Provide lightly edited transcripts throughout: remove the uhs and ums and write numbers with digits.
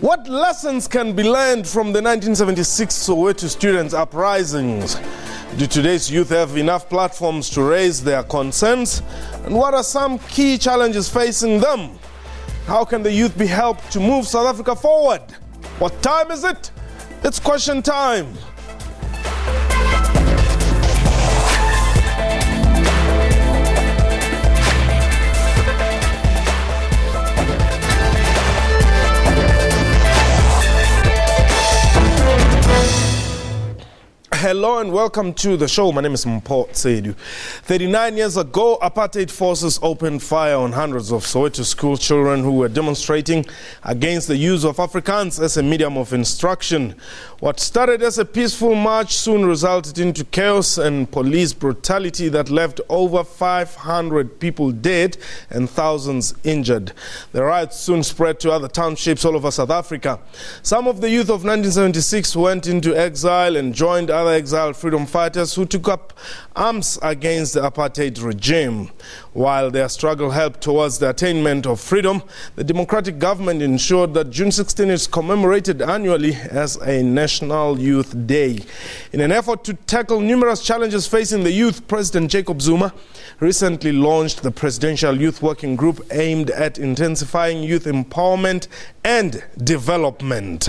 What lessons can be learned from the 1976 Soweto students' uprisings? Do today's youth have enough platforms to raise their concerns? And what are some key challenges facing them? How can the youth be helped to move South Africa forward? What time is it? It's question time. Hello and welcome to the show. My name is Mpho Tsedu. 39 years ago, apartheid forces opened fire on hundreds of Soweto school children who were demonstrating against the use of Afrikaans as a medium of instruction. What started as a peaceful march soon resulted into chaos and police brutality that left over 500 people dead and thousands injured. The riots soon spread to other townships all over South Africa. Some of the youth of 1976 went into exile and joined other exiled freedom fighters who took up arms against the apartheid regime. While their struggle helped towards the attainment of freedom, the democratic government ensured that June 16 is commemorated annually as a National Youth Day. In an effort to tackle numerous challenges facing the youth, President Jacob Zuma recently launched the Presidential Youth Working Group aimed at intensifying youth empowerment and development.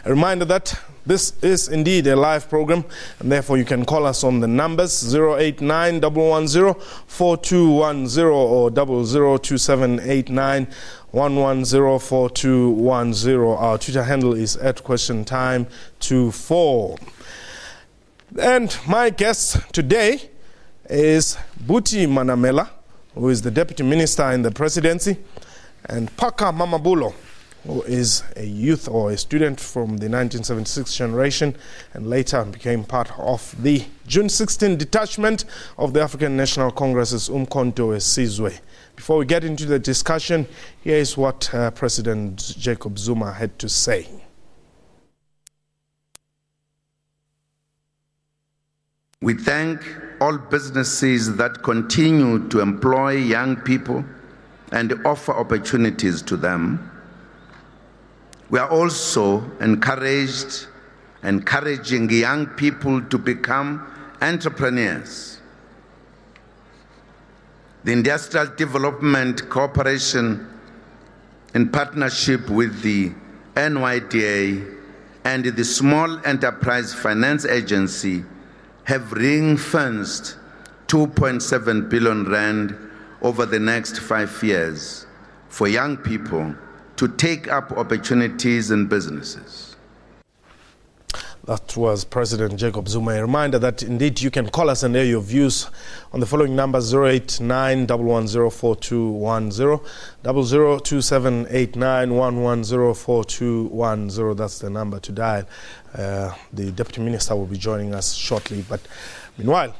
A reminder that this is indeed a live program, and therefore you can call us on the numbers 089-110-4210 or 002789-110-4210. Our Twitter handle is @QuestionTime24. And my guest today is Buti Manamela, who is the Deputy Minister in the Presidency, and Phaka Mamabulo, who is a youth or a student from the 1976 generation and later became part of the June 16 detachment of the African National Congress's Mpho Tsedu. Before we get into the discussion, here is what President Jacob Zuma had to say. We thank all businesses that continue to employ young people and offer opportunities to them. We are also encouraging young people to become entrepreneurs. The Industrial Development Corporation, in partnership with the NYDA and the Small Enterprise Finance Agency, have ring-fenced 2.7 billion rand over the next 5 years for young people to take up opportunities in businesses. That was President Jacob Zuma. A reminder that indeed you can call us and air your views on the following numbers: 089-110-4210, 002789-110-4210. That's the number to dial. The Deputy Minister will be joining us shortly. But meanwhile,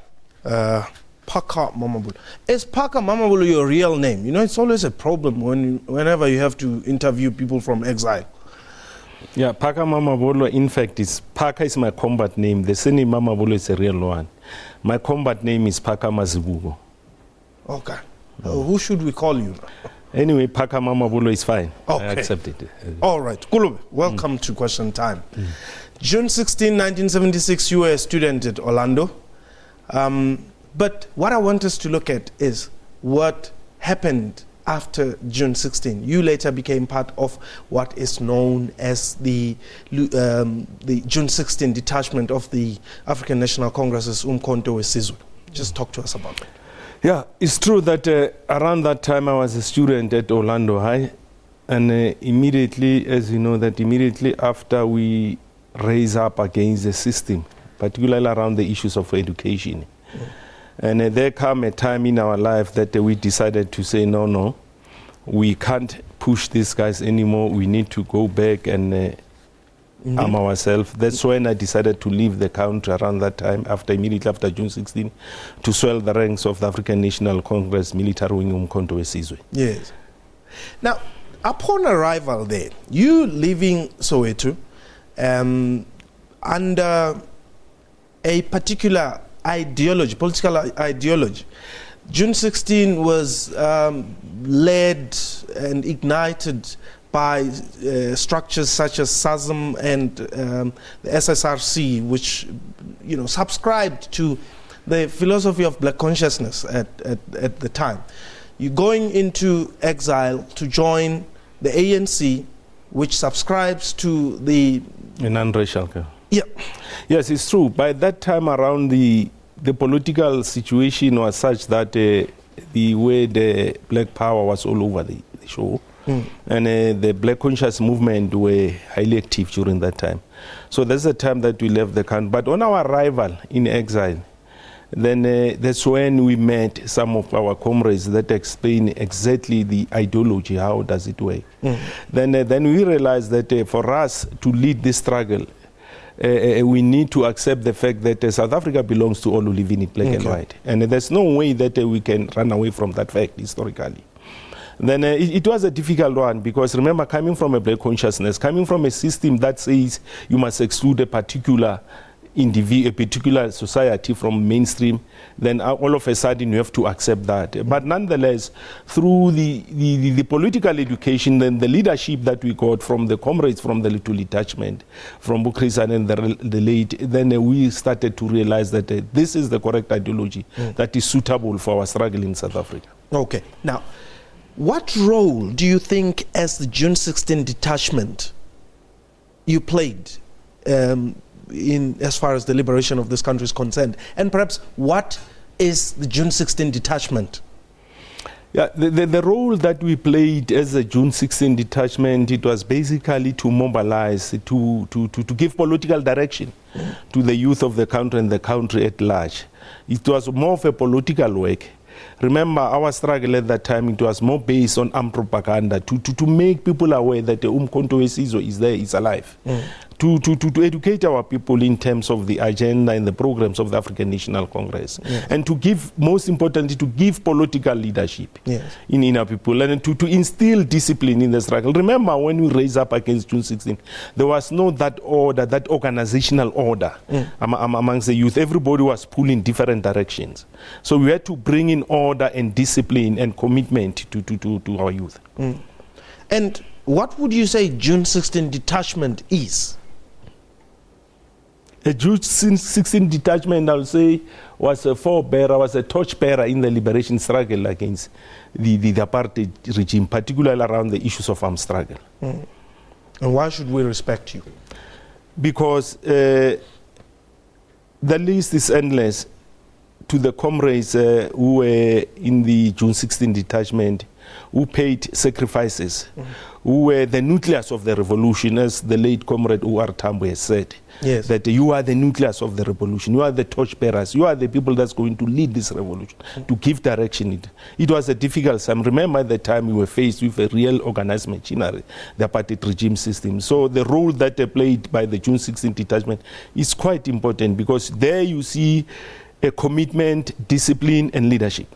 Phaka Mamabulo. Is Phaka Mamabulo your real name? You know, it's always a problem whenever you have to interview people from exile. Yeah, Phaka Mamabulo, in fact, Phaka is my combat name. The surname Mamabulo is a real one. My combat name is Phaka Mazibugo. Okay. Who should we call you? Anyway, Phaka Mamabulo is fine. Okay. I accept it. All right. Kulube, welcome to Question Time. June 16, 1976, you were a student at Orlando. But what I want us to look at is what happened after June 16. You later became part of what is known as the June 16 detachment of the African National Congress's Mpho Tsedu. Just talk to us about that. Yeah, it's true that around that time I was a student at Orlando High, and immediately, as you know, that immediately after we raise up against the system, particularly around the issues of education. And there came a time in our life that we decided to say, no, we can't push these guys anymore. We need to go back and arm ourselves. That's when I decided to leave the country around that time, immediately after June 16, to swell the ranks of the African National Congress military wing Mpho Tsedu. Yes. Now, upon arrival there, you leaving Soweto under a particular ideology, political ideology. June 16 was led and ignited by structures such as SASM and the SSRC, which subscribed to the philosophy of black consciousness at the time. You're going into exile to join the ANC, which subscribes to the non-racial. Yeah. Yes, it's true. By that time around, the political situation was such that the way the black power was all over the show, and the black conscious movement were highly active during that time. So that's the time that we left the country. But on our arrival in exile, then that's when we met some of our comrades that explain exactly the ideology, how does it work. Then we realized that for us to lead this struggle, we need to accept the fact that South Africa belongs to all who live in it, black and white. And there's no way that we can run away from that fact historically. Then it was a difficult one, because remember, coming from a black consciousness, coming from a system that says you must exclude a particular individual, a particular society from mainstream, then all of a sudden you have to accept that. But nonetheless, through the political education and the leadership that we got from the comrades from the Little Detachment, from Bukrisan and the late, then we started to realize that this is the correct ideology that is suitable for our struggle in South Africa. Okay. Now, what role do you think, as the June 16 detachment, you played in as far as the liberation of this country is concerned? And perhaps, what is the June 16 detachment? Yeah, the role that we played as a June 16 detachment, it was basically to mobilize, to give political direction to the youth of the country and the country at large. It was more of a political work. Remember, our struggle at that time, it was more based on armed propaganda, to make people aware that the Umkhonto weSizwe is there, is alive. To educate our people in terms of the agenda and the programs of the African National Congress. And to give, most importantly, to give political leadership in our people, and to instill discipline in the struggle. Remember, when we raised up against June 16, there was no that order, that organizational order amongst the youth. Everybody was pulling different directions. So we had to bring in order and discipline and commitment to our youth. And what would you say June 16 detachment is? A June 16 detachment, I would say, was a forebearer, was a torchbearer in the liberation struggle against the apartheid regime, particularly around the issues of armed struggle. And why should we respect you? Because the list is endless. To the comrades who were in the June 16 detachment, who paid sacrifices, who were the nucleus of the revolution, as the late comrade U.R. Tambo has said, that you are the nucleus of the revolution, you are the torchbearers, you are the people that's going to lead this revolution, to give direction. It was a difficult time. Remember, at the time we were faced with a real organized machinery, the apartheid regime system. So the role that they played by the June 16 detachment is quite important, because there you see a commitment, discipline, and leadership.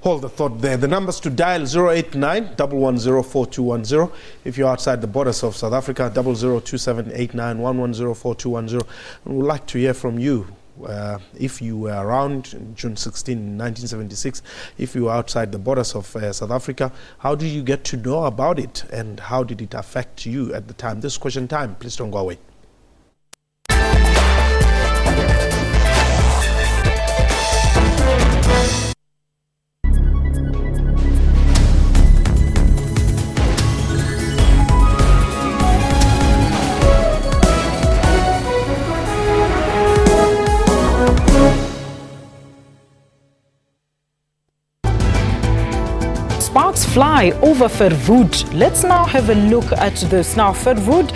Hold the thought there. The numbers to dial 089-110-4210. If you're outside the borders of South Africa, 002789-110-4210. We would like to hear from you. If you were around June 16, 1976, if you were outside the borders of South Africa, how did you get to know about it, and how did it affect you at the time? This is question time. Please don't go away. Sparks fly over Verwoerd. Let's now have a look at this. Now, Verwoerd,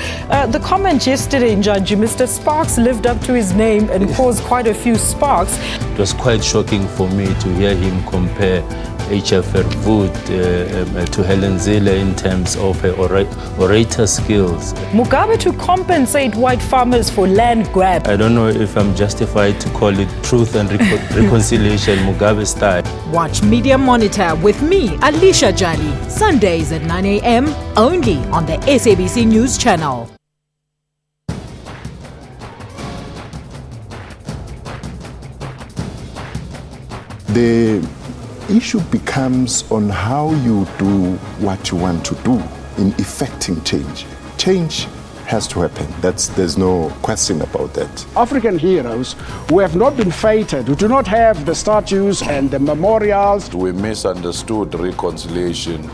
the comment yesterday, Njanji, Mr. Sparks lived up to his name and caused quite a few sparks. It was quite shocking for me to hear him compare H.F. Verwoerd to Helen Zille in terms of her orator skills. Mugabe to compensate white farmers for land grab. I don't know if I'm justified to call it truth and reconciliation Mugabe style. Watch Media Monitor with me, Alicia Jali, Sundays at 9 a.m. only on the SABC News Channel. The issue becomes on how you do what you want to do. in effecting change. Change has to happen. There's no question about that. African heroes who have not been feted, who do not have the statues and the memorials. We misunderstood reconciliation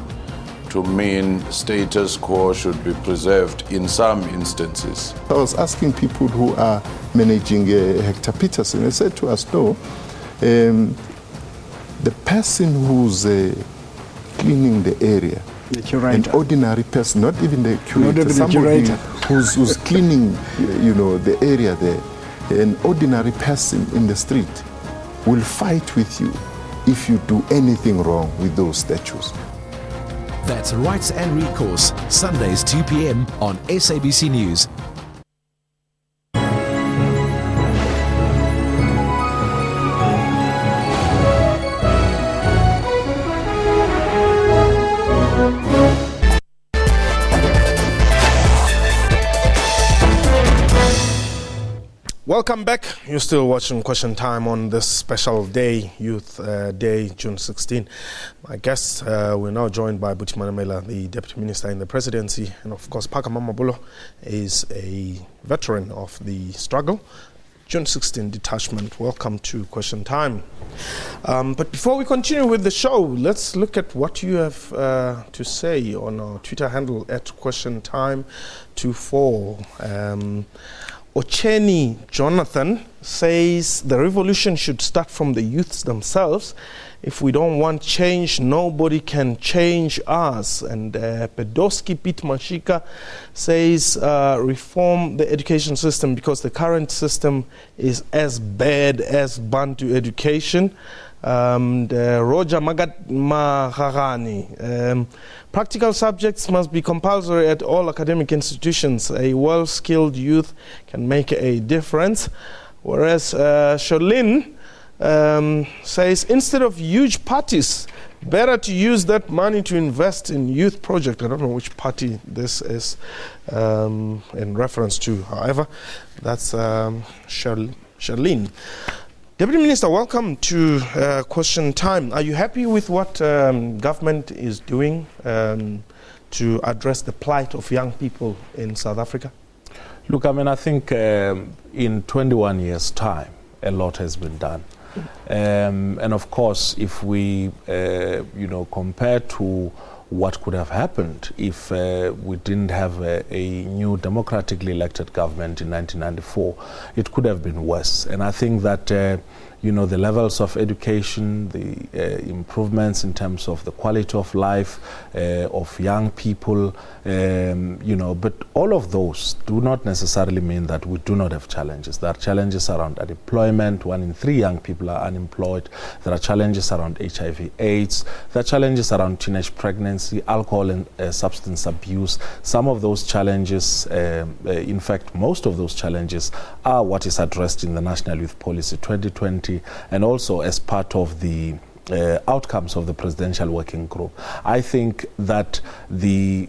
to mean status quo should be preserved in some instances. I was asking people who are managing Hector Peterson, they said to us, no, the person who's cleaning the area, an ordinary person, not even the curator, somebody who's cleaning, the area there, an ordinary person in the street will fight with you if you do anything wrong with those statues. That's Rights and Recourse, Sundays 2 p.m. on SABC News. Welcome back. You're still watching Question Time on this special day, Youth Day, June 16. My guests, we're now joined by Buti Manamela, the Deputy Minister in the Presidency, and of course Paka Mamabulo is a veteran of the struggle. June 16 detachment. Welcome to Question Time. But before we continue with the show, let's look at what you have to say on our Twitter handle at Question Time 24. Ocheni Jonathan says the revolution should start from the youths themselves. If we don't want change, nobody can change us. And Pedoski Pete Mashika says reform the education system because the current system is as bad as Bantu education. Roger Mahagani, practical subjects must be compulsory at all academic institutions. A well-skilled youth can make a difference. Whereas Sholin says instead of huge parties, better to use that money to invest in youth project. I don't know which party this is in reference to. However, that's Sholin. Deputy Minister, welcome to Question Time. Are you happy with what government is doing to address the plight of young people in South Africa? Look, I think in 21 years' time, a lot has been done. And of course, if we, compare to what could have happened if we didn't have a new democratically elected government in 1994, it could have been worse. And I think that, the levels of education, the improvements in terms of the quality of life of young people, but all of those do not necessarily mean that we do not have challenges. There are challenges around unemployment. 1 in 3 young people are unemployed. There are challenges around HIV/AIDS. There are challenges around teenage pregnancy, alcohol and substance abuse. Some of those challenges, in fact, most of those challenges are what is addressed in the National Youth Policy 2020 and also as part of the outcomes of the Presidential Working Group. I think that the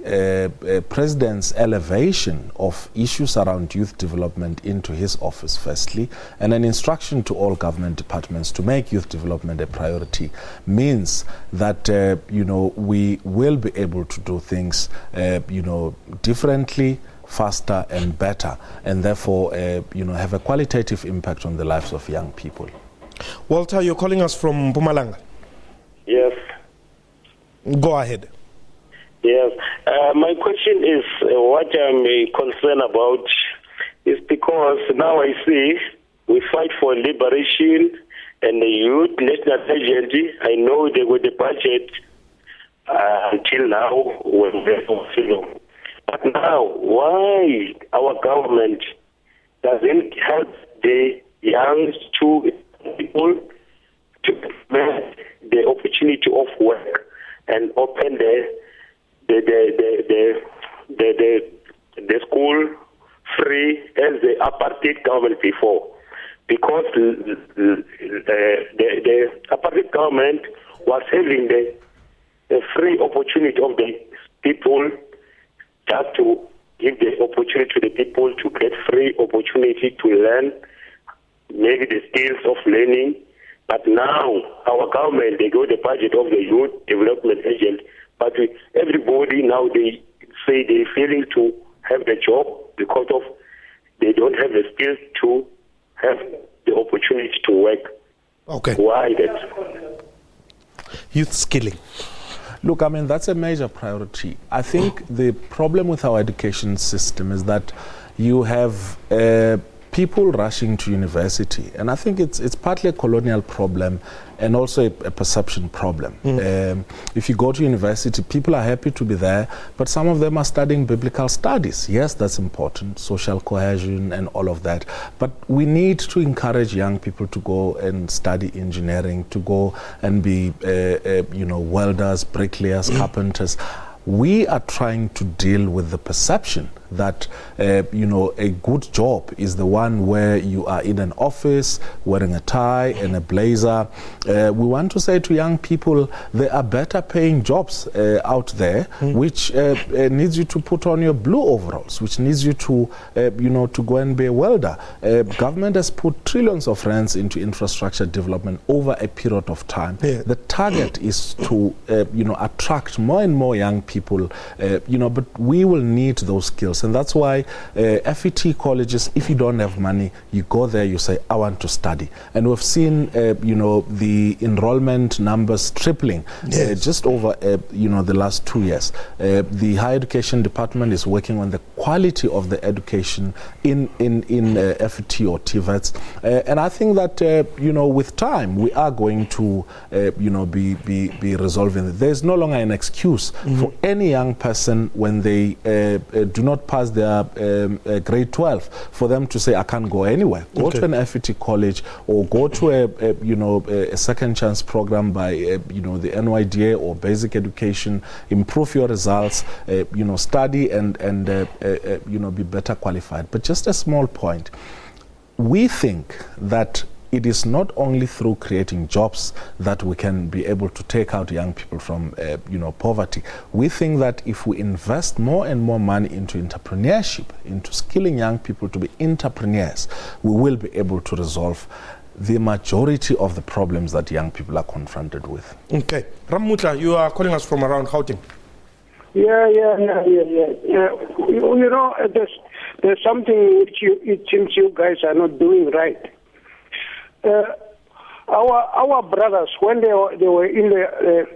President's elevation of issues around youth development into his office, firstly, and an instruction to all government departments to make youth development a priority means that, we will be able to do things, differently, faster and better, and therefore, have a qualitative impact on the lives of young people. Walter, you're calling us from Mpumalanga. Yes. Go ahead. Yes. My question is what I'm concerned about is because now I see we fight for liberation and the youth national agency. I know they got the budget until now when they're fulfilled. But now, why our government doesn't help the young people to get the opportunity of work and open the school free as the apartheid government before? Because the apartheid government was having the free opportunity of the people just to give the opportunity to the people to get free opportunity to learn, maybe the skills of learning. But now our government, they got the budget of the youth development agent, but everybody now they say they're failing to have the job because of they don't have the skills to have the opportunity to work. Okay. Why that? Youth skilling. Look, I mean, that's a major priority. I think the problem with our education system is that you have people rushing to university, and I think it's partly a colonial problem and also a perception problem. If you go to university, people are happy to be there, but some of them are studying biblical studies. Yes, that's important, social cohesion and all of that, but we need to encourage young people to go and study engineering, to go and be welders, bricklayers, carpenters. We are trying to deal with the perception that a good job is the one where you are in an office wearing a tie and a blazer. We want to say to young people, there are better paying jobs out there, which needs you to put on your blue overalls, which needs you to to go and be a welder. Government has put trillions of rands into infrastructure development over a period of time. The target is to attract more and more young people, but we will need those skills. And that's why FET colleges, if you don't have money, you go there, you say, I want to study. And we've seen, the enrollment numbers tripling just over, the last 2 years. The higher education department is working on the quality of the education in FET or TVETs. And I think that, with time, we are going to, be resolving it. There's no longer an excuse for any young person when they do not pass their grade 12 for them to say, I can't go anywhere. Go to an FET college or go to a second chance program by the NYDA or basic education, improve your results, study and be better qualified. But just a small point, we think that it is not only through creating jobs that we can be able to take out young people from poverty. We think that if we invest more and more money into entrepreneurship, into skilling young people to be entrepreneurs, we will be able to resolve the majority of the problems that young people are confronted with. Okay. Ramutla, you are calling us from around Gauteng. Yeah. There's something which it seems you guys are not doing right. Our brothers, when they were in the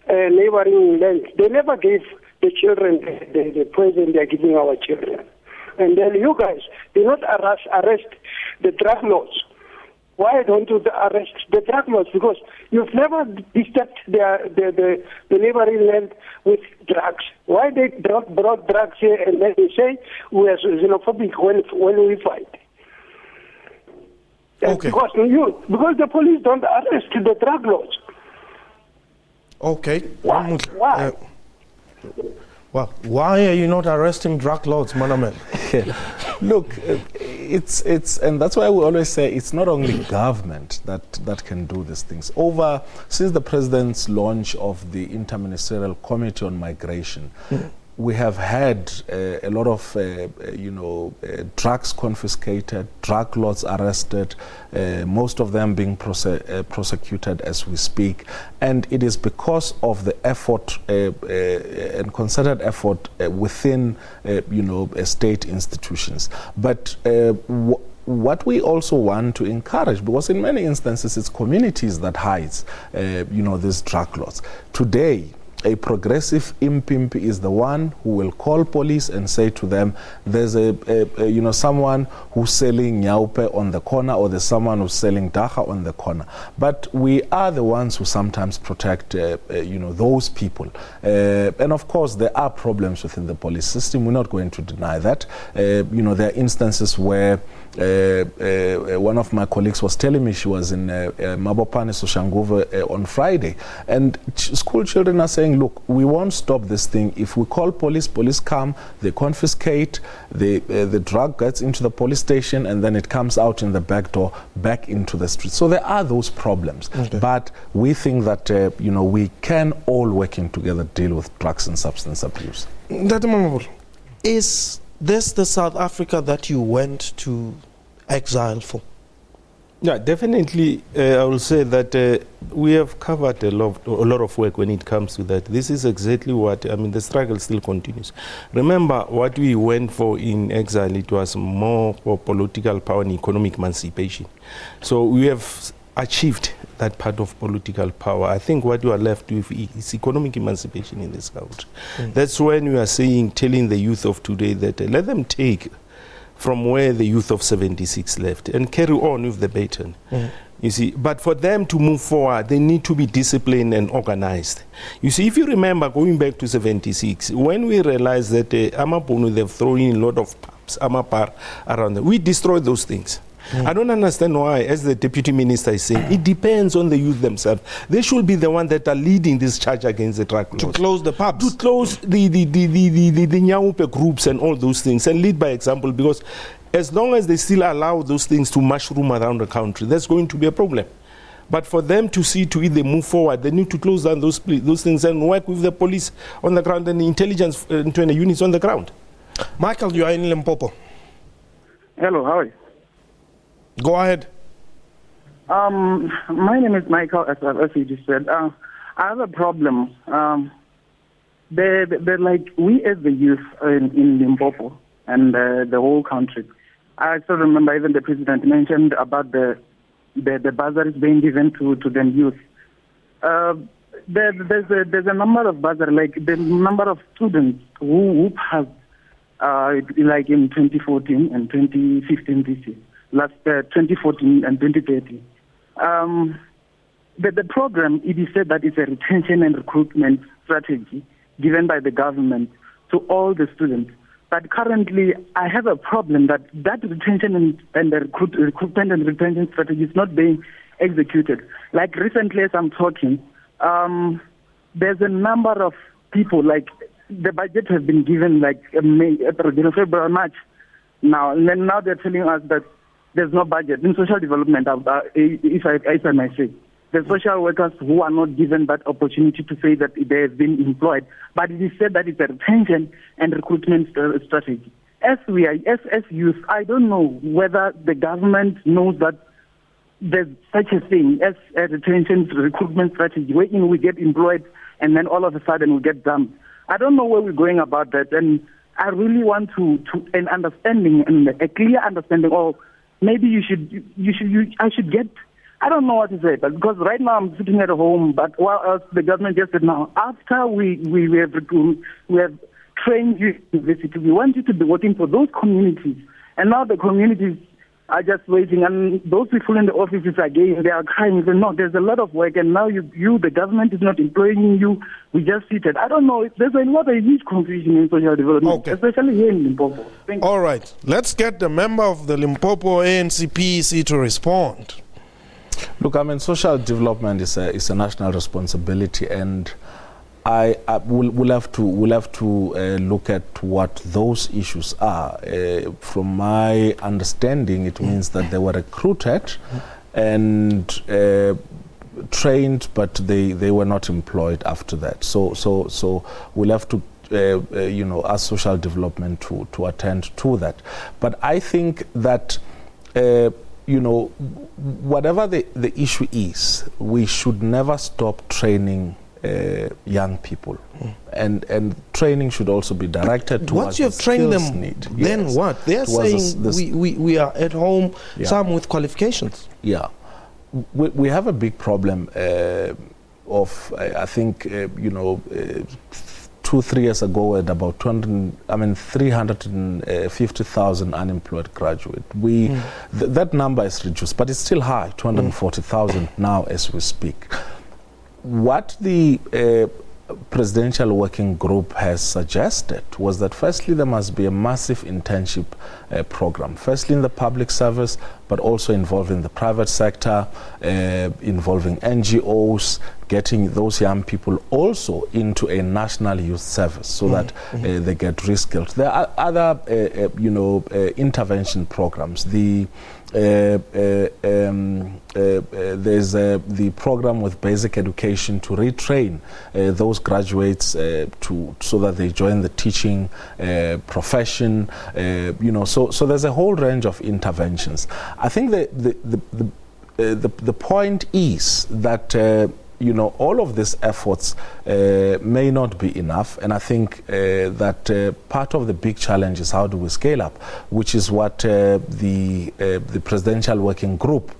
neighboring lands, they never gave the children the present they are giving our children. And then you guys do not arrest the drug lords. Why don't you arrest the drug lords? Because you've never disturbed the neighboring land with drugs. Why they brought drugs here and then they say we are xenophobic when we fight? Okay. Because the police don't arrest the drug lords. Okay. Why? Why are you not arresting drug lords, Manamel? Look, it's and that's why we always say it's not only government that can do these things. Since the president's launch of the Interministerial Committee on Migration, we have had a lot of, drugs confiscated, drug lords arrested, most of them being prosecuted as we speak. And it is because of the effort and concerted effort within, state institutions. But what we also want to encourage, because in many instances it's communities that hides, these drug lords. Today, a progressive impimp is the one who will call police and say to them, there's someone who's selling nyaupe on the corner, or there's someone who's selling dacha on the corner. But we are the ones who sometimes protect, those people. And of course, there are problems within the police system. We're not going to deny that. There are instances where one of my colleagues was telling me she was in Mabopane Soshanguve on Friday, and school children are saying, look, we won't stop this thing. If we call police come, they confiscate, the drug gets into the police station, and then it comes out in the back door, back into the street. So there are those problems. Okay. But we think that, we can all working together deal with drugs and substance abuse. Is this the South Africa that you went to exile for? Yeah, definitely. I will say that we have covered a lot of work when it comes to that. This is exactly what, I mean, the struggle still continues. Remember, what we went for in exile, it was more for political power and economic emancipation. So we have achieved that part of political power. I think what you are left with is economic emancipation in this country. That's when we are saying, telling the youth of today that let them take from where the youth of 76 left and carry on with the baton. You see, but for them to move forward, they need to be disciplined and organized. You see, if you remember going back to 76, when we realized that Amaponu, they've thrown in a lot of pubs, Amapar around them, we destroyed those things. I don't understand why, as the deputy minister is saying, it depends on the youth themselves. They should be the ones that are leading this charge against the drug laws. To close the pubs. To close the Nyaupe groups and all those things, and lead by example, because as long as they still allow those things to mushroom around the country, that's going to be a problem. But for them to see to it they move forward, they need to close down those things and work with the police on the ground and the intelligence units on the ground. Michael, you are in Limpopo. Hello, how are you? Go ahead. My name is Michael, as you just said. I have a problem. They're like we as the youth in Limpopo and the whole country. I still remember even the president mentioned about the bursaries being given to the youth. There's a number of bursaries, like the number of students who passed, like in 2014 and 2015 this year. Last 2014 and 2013. The program, it is said that it's a retention and recruitment strategy given by the government to all the students. But currently, I have a problem that retention and the recruitment and retention strategy is not being executed. Like recently, as I'm talking, there's a number of people, like the budget has been given like May, April, February, March. Now they're telling us that there's no budget in social development, if I may say. The social workers who are not given that opportunity to say that they have been employed, but it is said that it's a retention and recruitment strategy. As we are, as youth, I don't know whether the government knows that there's such a thing as a retention recruitment strategy, wherein we get employed and then all of a sudden we get dumped. I don't know where we're going about that, and I really want to an understanding and a clear understanding. Or maybe I should get, I don't know what to say, but because right now I'm sitting at home, but while else the government just said now, after we have trained you in university, we want you to be working for those communities. And now the communities are just waiting, and those people in the offices again, they are crying. They say, no, there's a lot of work, and now the government is not employing you. We just seated. I don't know. There's a lot of huge confusion in social development, especially here in Limpopo. All right. Let's get the member of the Limpopo ANC PEC to respond. Look, I mean, social development is a national responsibility, and we'll have to look at what those issues are. From my understanding, it means that they were recruited and trained, but they were not employed after that. So we'll have to ask social development to attend to that. But I think that whatever the issue is, we should never stop training young people, and training should also be directed towards once you have trained them need. Then yes. what they are saying we are at home, some with qualifications. We have a big problem of I think 2-3 years ago at about 350,000 unemployed graduates. That number is reduced, but it's still high, 240,000 now as we speak. What the presidential working group has suggested was that firstly there must be a massive internship program, firstly in the public service, but also involving the private sector, involving NGOs, getting those young people also into a national youth service so that they get reskilled. There are other intervention programs. There's the program with basic education to retrain those graduates so that they join the teaching profession. So there's a whole range of interventions. I think the the point is that all of these efforts may not be enough, and I think that part of the big challenge is how do we scale up, which is what the presidential working group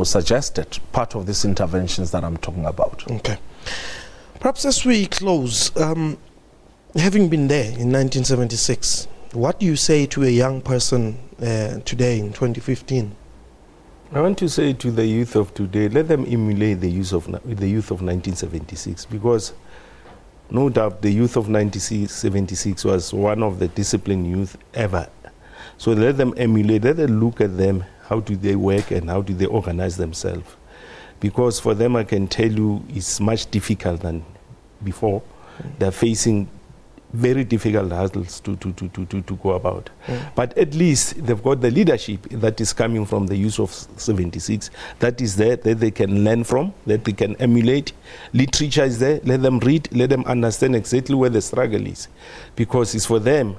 suggested, part of these interventions that I'm talking about. Okay. Perhaps as we close, having been there in 1976, what do you say to a young person today in 2015? I want to say to the youth of today, let them emulate the youth of 1976, because no doubt the youth of 1976 was one of the disciplined youth ever. So let them emulate, let them look at them, how do they work and how do they organize themselves. Because for them, I can tell you, it's much difficult than before. They're facing very difficult hurdles to go about. But at least they've got the leadership that is coming from the youth of 76, that is there, that they can learn from, that they can emulate. Literature is there, let them read, let them understand exactly where the struggle is. Because it's for them,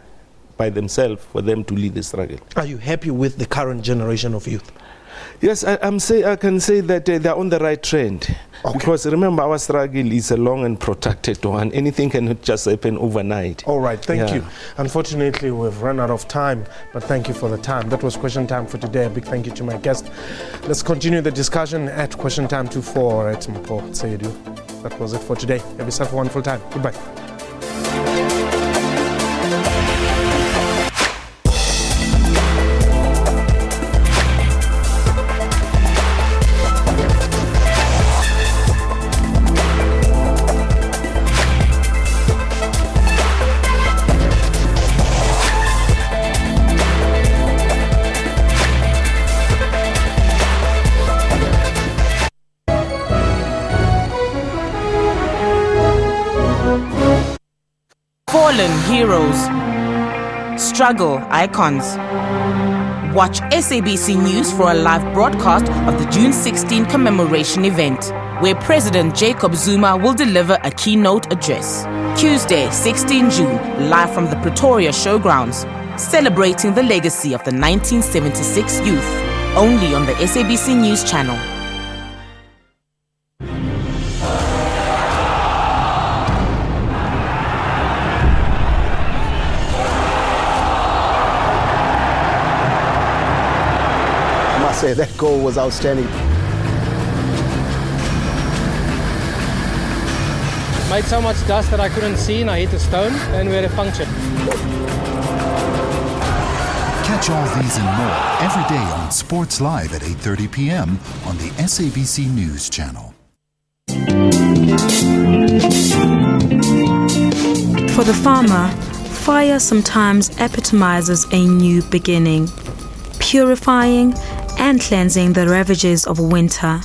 by themselves, for them to lead the struggle. Are you happy with the current generation of youth? Yes, I can say that they're on the right trend. Okay. Because remember, our struggle is a long and protracted one. Anything cannot just happen overnight. All right, thank you. Unfortunately, we've run out of time, but thank you for the time. That was Question Time for today. A big thank you to my guest. Let's continue the discussion at Question Time 24 at Mpho Tsedu. That was it for today. Have yourself a wonderful time. Goodbye. Fallen heroes, struggle icons. Watch SABC News for a live broadcast of the June 16 commemoration event, where President Jacob Zuma will deliver a keynote address. Tuesday, 16 June, live from the Pretoria Showgrounds, celebrating the legacy of the 1976 youth, only on the SABC News channel. That goal was outstanding. Made so much dust that I couldn't see, and I hit a stone and we had a puncture. Catch all these and more every day on Sports Live at 8:30 p.m. on the SABC News channel. For the farmer, fire sometimes epitomizes a new beginning, purifying and cleansing the ravages of winter.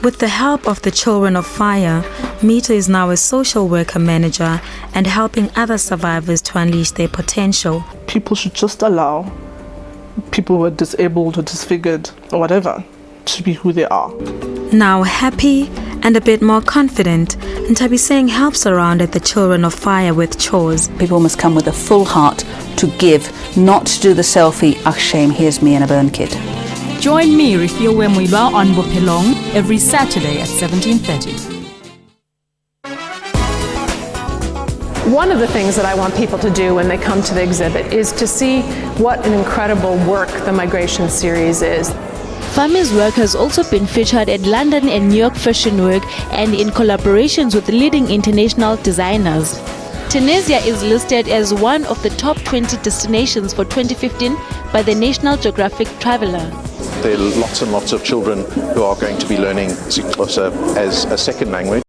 With the help of the Children of Fire, Mita is now a social worker manager and helping other survivors to unleash their potential. People should just allow people who are disabled or disfigured or whatever to be who they are. Now happy and a bit more confident, Ntabi Singh helps around at the Children of Fire with chores. People must come with a full heart to give, not to do the selfie, ah shame, here's me and a burn kit. Join me, Refill Wemwilwa, on Bopelong every Saturday at 17:30. One of the things that I want people to do when they come to the exhibit is to see what an incredible work the Migration Series is. Farmer's work has also been featured at London and New York Fashion Week and in collaborations with leading international designers. Tunisia is listed as one of the top 20 destinations for 2015 by the National Geographic Traveller. There are lots and lots of children who are going to be learning Xhosa as a second language.